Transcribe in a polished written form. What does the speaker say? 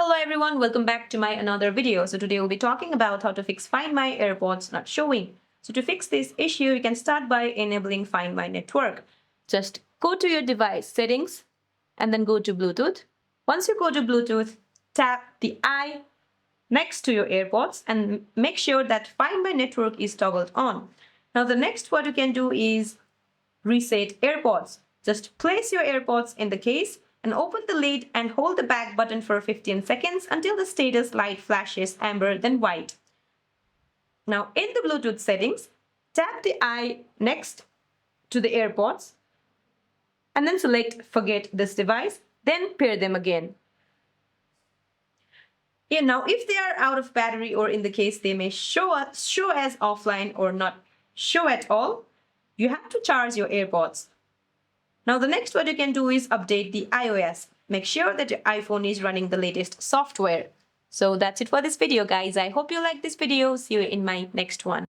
Hello everyone, welcome back to my another video. So today we'll be talking about how to fix Find My AirPods not showing. So to fix this issue, you can start by enabling Find My network. Just go to your device settings and then go to Bluetooth. Once you go to Bluetooth, tap the eye next to your AirPods and make sure that Find My network is toggled on. Now the next what you can do is reset AirPods. Just place your AirPods in the case and open the lid and hold the back button for 15 seconds until the status light flashes amber then white. Now in the Bluetooth settings, tap the eye next to the AirPods and then select Forget this device, then pair them again. Now if they are out of battery or in the case they may show as offline or not show at all, you have to charge your AirPods. Now the next what you can do is update the iOS. Make sure that your iPhone is running the latest software. So that's it for this video guys. I hope you like this video. See you in my next one.